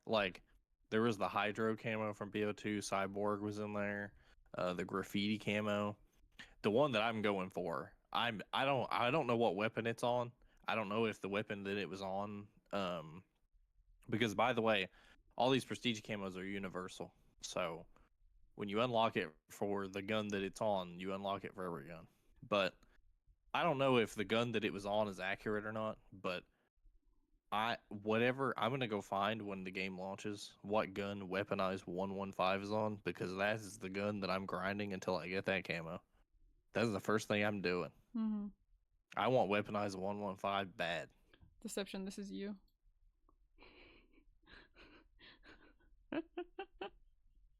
B: Like there was the Hydro camo from BO2. Cyborg was in there. The graffiti camo. The one that I'm going for. I don't know what weapon it's on. I don't know if the weapon that it was on. Because by the way, all these prestige camos are universal. So when you unlock it for the gun that it's on, you unlock it for every gun. But I don't know if the gun that it was on is accurate or not, but I'm gonna go find when the game launches what gun weaponized 115 is on, because that is the gun that I'm grinding until I get that camo. That's the first thing I'm doing.
A: Mm-hmm.
B: I want weaponized 115 bad.
A: Deception, this is you.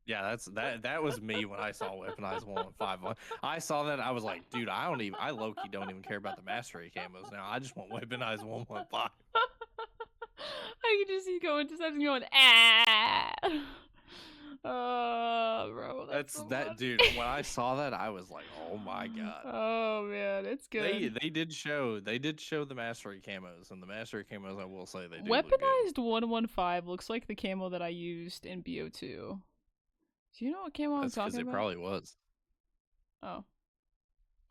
B: Yeah, that was me when I saw weaponized 115. I saw that, I was like, dude, I low-key don't even care about the mastery camos now. I just want weaponized 115.
A: I can just see going Deception going, ah. Bro, that's so
B: that
A: funny.
B: Dude, when I saw that, I was like, oh my god.
A: Oh man, it's good.
B: They did show the mastery camos, and the mastery camos, I will say, they do
A: weaponized 115 looks like the camo that I used in BO2. Do you know what camo I'm talking about?
B: It probably was.
A: Oh.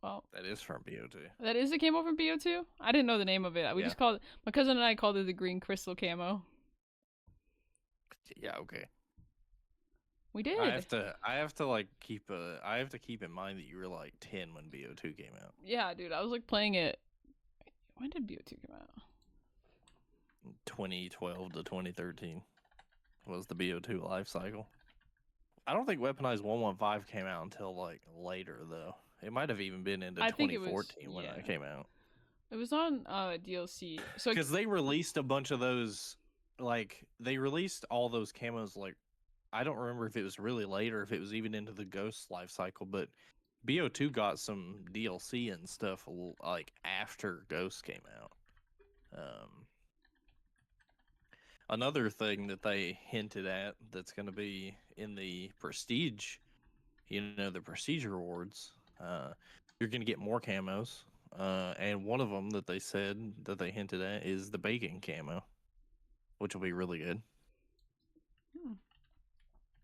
A: Well,
B: that is from BO2.
A: That is a camo from BO2? I didn't know the name of it. We just called it, my cousin and I called it the green crystal camo.
B: Yeah, okay.
A: We did.
B: I have to keep in mind that you were like 10 when BO2 came out.
A: Yeah, dude, I was like playing it. When did BO2 come out?
B: 2012 to 2013 was the BO2 life cycle. I don't think weaponized 115 came out until like later though. It might have even been into 2014 when it came out.
A: It was on DLC. So
B: because they released a bunch of those, like they released all those camos. Like I don't remember if it was really late or if it was even into the Ghost life cycle, but BO2 got some DLC and stuff like after Ghost came out. Another thing that they hinted at that's going to be in the Prestige, the Prestige rewards, you're going to get more camos. And one of them that they said that they hinted at is the bacon camo, which will be really good.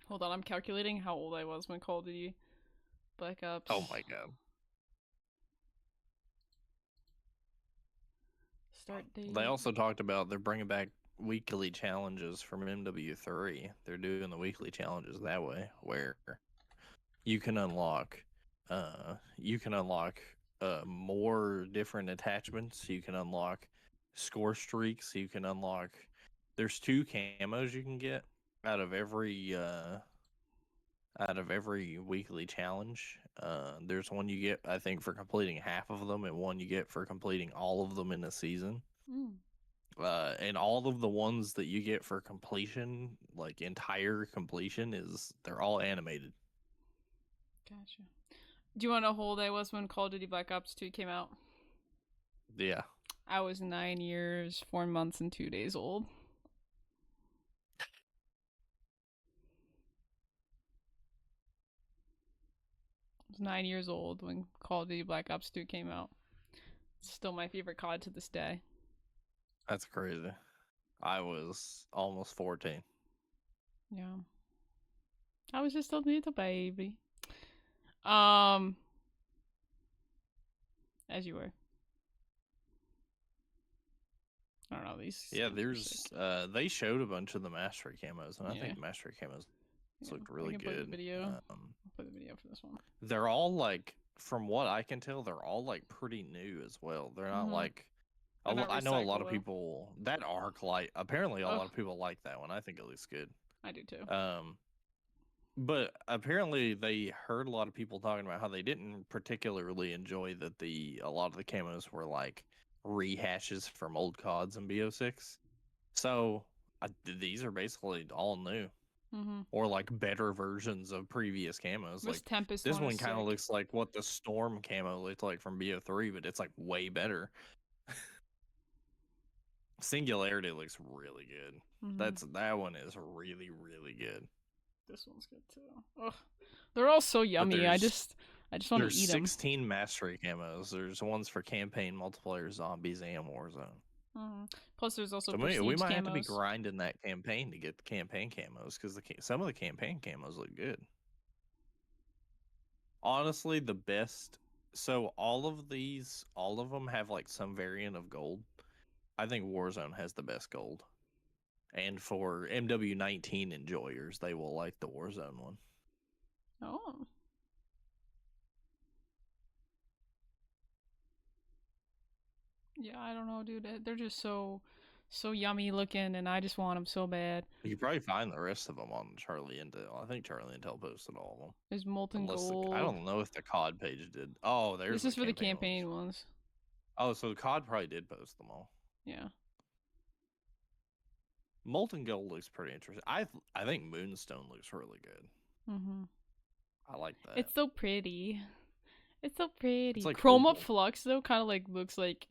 A: Hold on, I'm calculating how old I was when Call of Duty Black Ops.
B: Oh my god.
A: Start date.
B: They also talked about they're bringing back weekly challenges from MW3. They're doing the weekly challenges that way, where you can unlock more different attachments. You can unlock score streaks. You can unlock. There's 2 camos you can get out of every weekly challenge. There's one you get, I think, for completing half of them, and one you get for completing all of them in a season. And all of the ones that you get for completion, like entire completion, they're all animated.
A: Gotcha. Do you want to know how old I was when Call of Duty Black Ops 2 came out?
B: Yeah.
A: I was 9 years, 4 months, and 2 days old. I was 9 years old when Call of Duty Black Ops 2 came out. It's still my favorite COD to this day.
B: That's crazy. I was almost 14.
A: Yeah. I was just a little baby. As you were. I don't know. These
B: Yeah,
A: skins are sick.
B: they showed a bunch of the mastery camos, and I
A: Yeah.
B: think the mastery camos
A: Yeah.
B: looked
A: I
B: really
A: can play the
B: good.
A: video. I'll play the video for this one.
B: They're all like, from what I can tell, they're all like pretty new as well. They're not like,
A: They're not
B: I know a lot of
A: recyclable.
B: people that arc light. Apparently, a
A: Oh,
B: lot of people like that one. I think it looks good.
A: I do too.
B: But apparently they heard a lot of people talking about how they didn't particularly enjoy that a lot of the camos were like rehashes from old CODs and BO6. So these are basically all new or like better versions of previous camos.
A: This
B: Like
A: Tempest
B: this
A: one is
B: one kind of
A: sick.
B: looks like what the Storm camo looked like from BO3, but it's like way better. Singularity looks really good. That one is really good.
A: This one's good too. Ugh. They're all so
B: But
A: yummy. I just want to
B: there's
A: eat them.
B: 16 mastery camos. There's ones for campaign, multiplayer, zombies, and Warzone.
A: Plus, there's also
B: So
A: prestige
B: we might
A: camos.
B: have to be grinding that campaign to get the campaign camos because some of the campaign camos look good. Honestly, the best. So all of them have like some variant of gold. I think Warzone has the best gold. And for MW19 enjoyers, they will like the Warzone one.
A: Oh. Yeah, I don't know, dude. They're just so yummy looking, and I just want them so bad.
B: You can probably find the rest of them on Charlie Intel. I think Charlie Intel posted all of them.
A: There's molten
B: Unless I
A: gold.
B: don't know if the COD page did. Oh, there's
A: This is
B: the
A: for the
B: campaign
A: campaign
B: ones.
A: ones.
B: Oh, so COD probably did post them all.
A: Yeah.
B: Molten Gold looks pretty interesting. I think Moonstone looks really good. I like that.
A: It's so pretty. It's so pretty.
B: It's like
A: Chroma
B: opal.
A: Flux though kind of like looks like,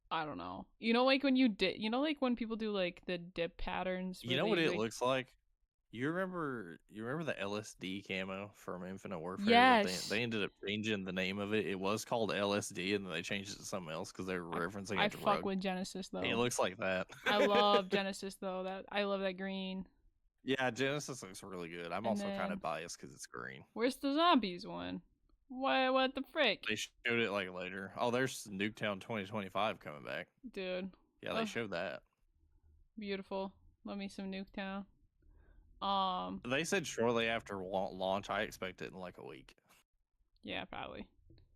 A: I don't know. You know, like when you dip. You know, like when people do like the dip patterns.
B: You know what it looks like? You remember the LSD camo from Infinite Warfare?
A: Yes.
B: They ended up changing the name of it. It was called LSD, and then they changed it to something else because they were referencing
A: I
B: a drug.
A: fuck with Genesis though.
B: It looks like that.
A: I love Genesis though. I love that green.
B: Yeah, Genesis looks really good. I'm also kind of biased because it's green.
A: Where's the zombies one? What the frick?
B: They showed it like later. Oh, there's Nuketown 2025 coming back.
A: Dude.
B: Yeah, they showed that.
A: Beautiful. Love me some Nuketown.
B: They said shortly after launch. I expect it in like a week.
A: Yeah, probably.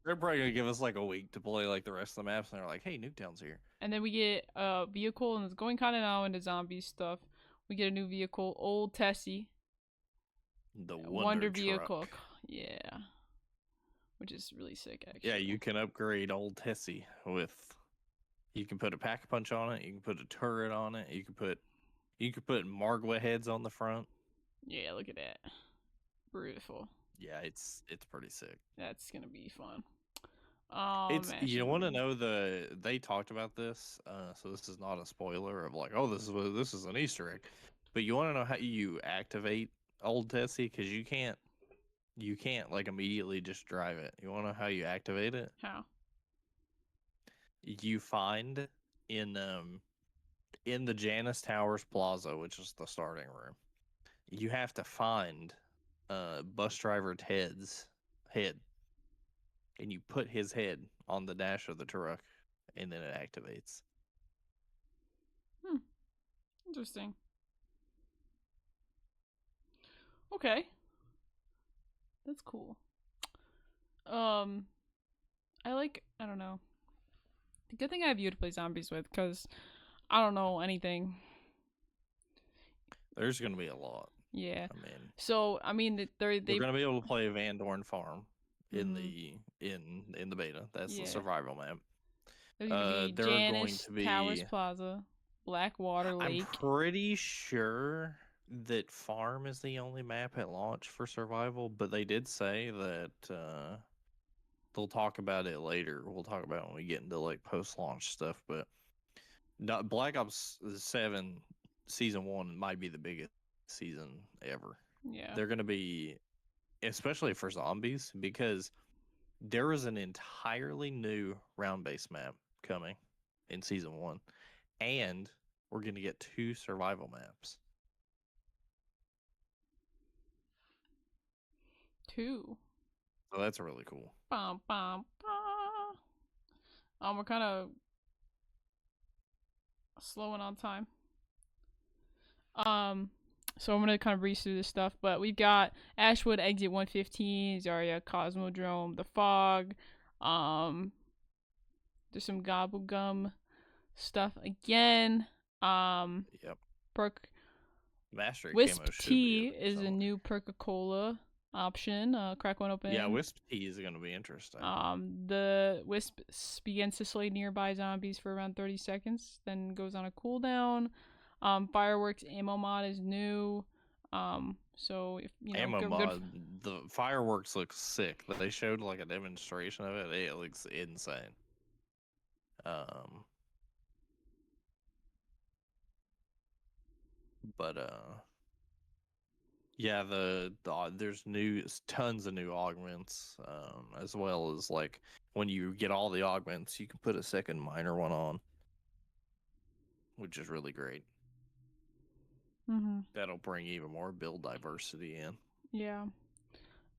B: They're probably gonna give us like a week to play like the rest of the maps, and they're like, "Hey, Nuketown's here."
A: And then we get a vehicle, and it's going kind of now into zombie stuff. We get a new vehicle, Old Tessie.
B: The Wonder
A: vehicle. Yeah. Which is really sick, actually.
B: Yeah, you can upgrade Old Tessie with. You can put a pack punch on it. You can put a turret on it. You can put Margwa heads on the front.
A: Yeah, look at that. Beautiful.
B: Yeah, it's pretty sick.
A: That's gonna be fun.
B: You want to know they talked about this, so this is not a spoiler of like, oh, this is an Easter egg, but you want to know how you activate Old Tessie because you can't like immediately just drive it. You want to know how you activate it?
A: How?
B: You find in the Janus Towers Plaza, which is the starting room, you have to find bus driver Ted's head, and you put his head on the dash of the truck, and then it activates.
A: Interesting. Okay. That's cool. I don't know. The good thing I have you to play zombies with, because I don't know anything.
B: There's gonna be a lot.
A: Yeah.
B: I mean,
A: they're
B: gonna be able to play Van Dorn Farm in the beta. That's the survival map.
A: There's gonna be Janus, Towers Plaza, Blackwater Lake.
B: I'm pretty sure that Farm is the only map at launch for survival, but they did say that they'll talk about it later. We'll talk about it when we get into like post-launch stuff. But Black Ops 7 Season 1 might be the biggest season ever.
A: Yeah.
B: They're going to be, especially for zombies, because there is an entirely new round-based map coming in Season 1. And we're going to get 2 survival maps.
A: 2.
B: So that's really cool.
A: We're kind of slowing on time. So I'm gonna kind of breeze through this stuff, but we've got Ashwood, Exit 115, Zarya, Cosmodrome, The Fog. Um, there's some Gobblegum stuff again. Um,
B: Yep.
A: perk
B: Mastery
A: Wisp
B: camo should be
A: Tea
B: in there
A: is a
B: somewhere.
A: new Perca-Cola option. Crack one
B: Yeah,
A: open.
B: Wisp Tea is gonna be interesting.
A: The wisp begins to slay nearby zombies for around 30 seconds, then goes on a cooldown. Fireworks ammo mod is new. So if you know,
B: Ammo
A: good.
B: mod, the fireworks look sick. They showed like a demonstration of it. It looks insane. But yeah, there's tons of new augments, as well as like when you get all the augments, you can put a second minor one on, which is really great.
A: Mm-hmm.
B: That'll bring even more build diversity in.
A: Yeah.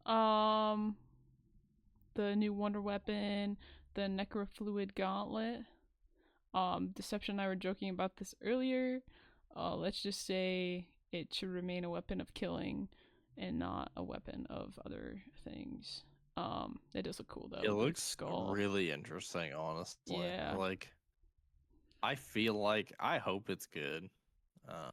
A: Um, the new Wonder Weapon, the Necrofluid Gauntlet. Deception and I were joking about this earlier. Let's just say it should remain a weapon of killing and not a weapon of other things. That does look cool though,
B: It
A: with the like
B: looks
A: skull.
B: really interesting, honestly.
A: Yeah.
B: Like, I feel like I hope it's good. Um,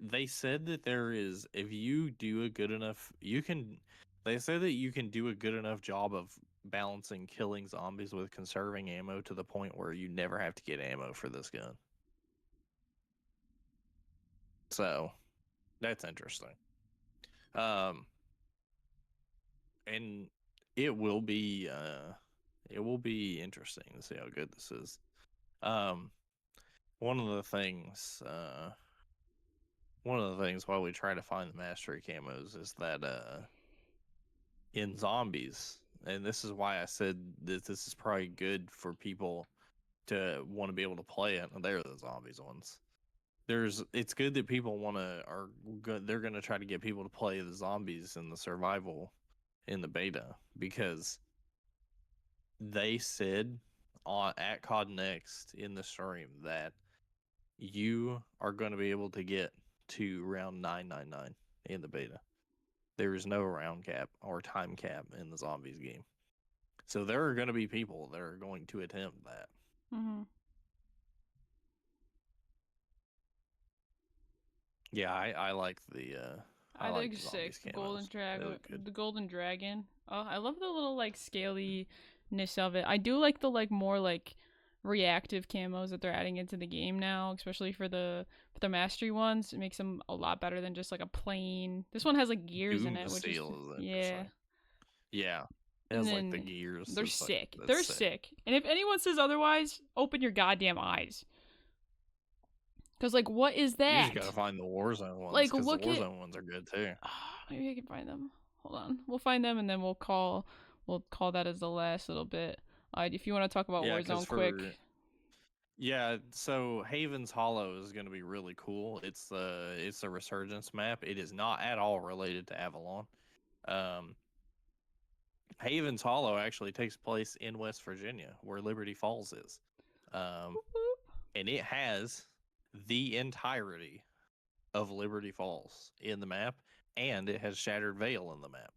B: they said that there is, if you do a good enough, you can. They say that you can do a good enough job of balancing killing zombies with conserving ammo to the point where you never have to get ammo for this gun. So that's interesting. Um, and it will be interesting to see how good this is. Um, one of the things while we try to find the mastery camos is that in zombies, and this is why I said that this is probably good for people to want to be able to play it. And they're the zombies ones. It's good that people they're going to try to get people to play the zombies and the survival in the beta, because they said at COD Next in the stream that you are going to be able to get to round 999 in the beta. There is no round cap or time cap in the zombies game. So there are going to be people that are going to attempt that.
A: Mm-hmm.
B: Yeah, I like the I
A: I
B: like
A: think
B: the
A: sick.
B: zombies camos. They look good.
A: The golden dragon. Oh, I love the little like scaliness of it. I do like the like more like reactive camos that they're adding into the game now, especially for the mastery ones. It makes them a lot better than just like a plain. This one has like gears in
B: Doom
A: it, which is
B: Seal is
A: yeah.
B: interesting. Yeah, it
A: And
B: has like the
A: then
B: gears.
A: they're
B: It's like
A: sick.
B: that's
A: They're
B: sick.
A: sick. And if anyone says otherwise, open your goddamn eyes. Cause like, what is
B: You just gotta
A: that?
B: find the Warzone ones,
A: Like,
B: because the
A: look at.
B: Warzone ones are good too.
A: Maybe I can find them. Hold on. We'll find them and then we'll call that as the last little bit. If you want to talk about
B: Yeah, because
A: Warzone quick.
B: so Haven's Hollow is going to be really cool. It's the Resurgence map. It is not at all related to Avalon. Um, Haven's Hollow actually takes place in West Virginia, where Liberty Falls is, um, and it has the entirety of Liberty Falls in the map, and it has Shattered Veil in the map.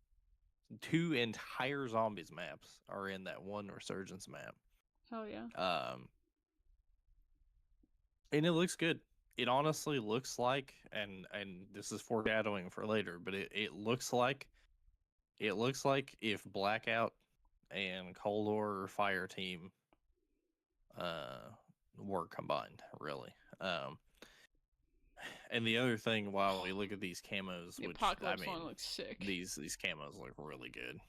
B: 2 entire zombies maps are in that one Resurgence map.
A: Hell yeah.
B: And it looks good. It honestly looks like, and this is foreshadowing for later, but it looks like if Blackout and Cold War Fire Team were combined, really. And the other thing, while we look at these camos,
A: The
B: which
A: Apocalypse one looks sick.
B: these camos look really good.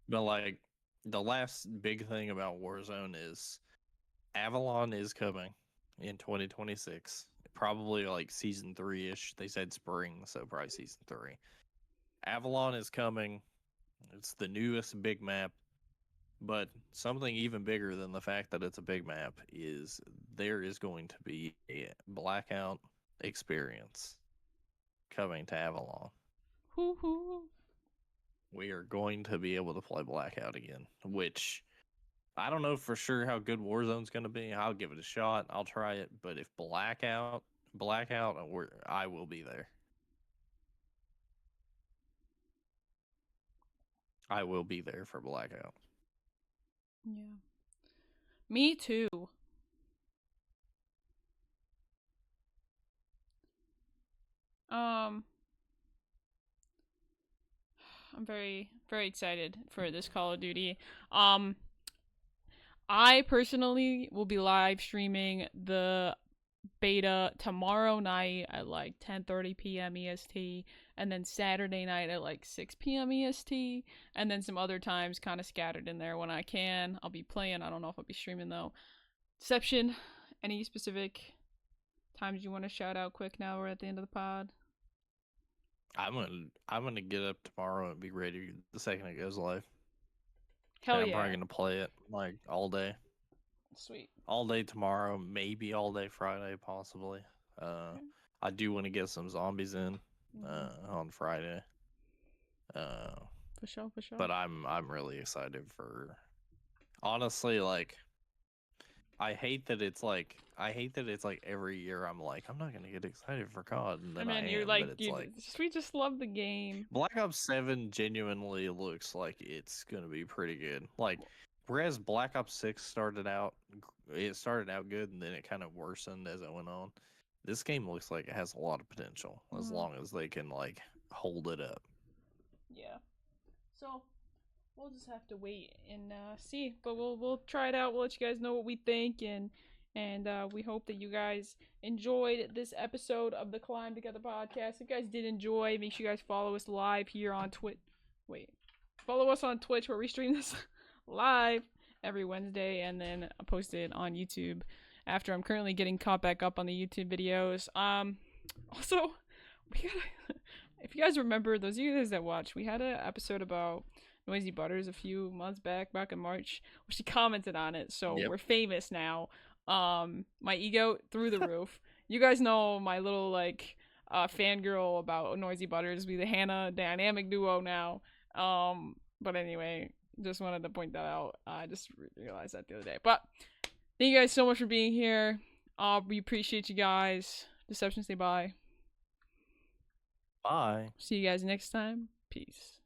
B: But like the last big thing about Warzone is Avalon is coming in 2026. Probably like season 3-ish. They said spring, so probably season 3. Avalon is coming. It's the newest big map. But something even bigger than the fact that it's a big map is there is going to be a Blackout experience coming to Avalon.
A: Hoo-hoo.
B: We are going to be able to play Blackout again, which I don't know for sure how good Warzone's gonna be. I'll give it a shot. I'll try it. But if Blackout, I will be there. I will be there for Blackout.
A: Yeah. Me too. Um, I'm very, very excited for this Call of Duty. I personally will be live streaming the beta tomorrow night at like 10:30 p.m. EST, and then Saturday night at like 6 p.m. EST, and then some other times kind of scattered in there when I can. I'll be playing. I don't know if I'll be streaming though. Deception. Any specific times you want to shout out quick now we're at the end of the pod?
B: I'm gonna get up tomorrow and be ready the second it goes live.
A: Hell
B: I'm
A: yeah.
B: probably gonna play it like all day.
A: Sweet.
B: All day tomorrow, maybe all day Friday, possibly.
A: Okay.
B: I do want to get some zombies in on Friday.
A: For sure, for sure.
B: But I'm really excited for. Honestly, like, I hate that it's like every year I'm like I'm not gonna get excited for COD, and then I am.
A: You're like,
B: but it's like
A: we just love the game.
B: Black Ops 7 genuinely looks like it's gonna be pretty good. Like, whereas Black Ops 6 started out good, and then it kind of worsened as it went on. This game looks like it has a lot of potential as long as they can like hold it up.
A: Yeah. So we'll just have to wait and see. But we'll try it out. We'll let you guys know what we think, and we hope that you guys enjoyed this episode of the Climb Together podcast. If you guys did enjoy, make sure you guys follow us live here on Twitch. Follow us on Twitch where we stream this live every Wednesday, and then I post it on YouTube after. I'm currently getting caught back up on the YouTube videos. Also, we gotta. If you guys remember, those of you guys that watch, we had an episode about Noisy Butters a few months back in March, where she commented on it. So we're famous now. My ego through the roof. You guys know my little like fangirl about Noisy Butters. We the Hannah dynamic duo now. But anyway, just wanted to point that out. I just realized that the other day. But thank you guys so much for being here. We appreciate you guys. Deception, say bye.
B: Bye.
A: See you guys next time. Peace.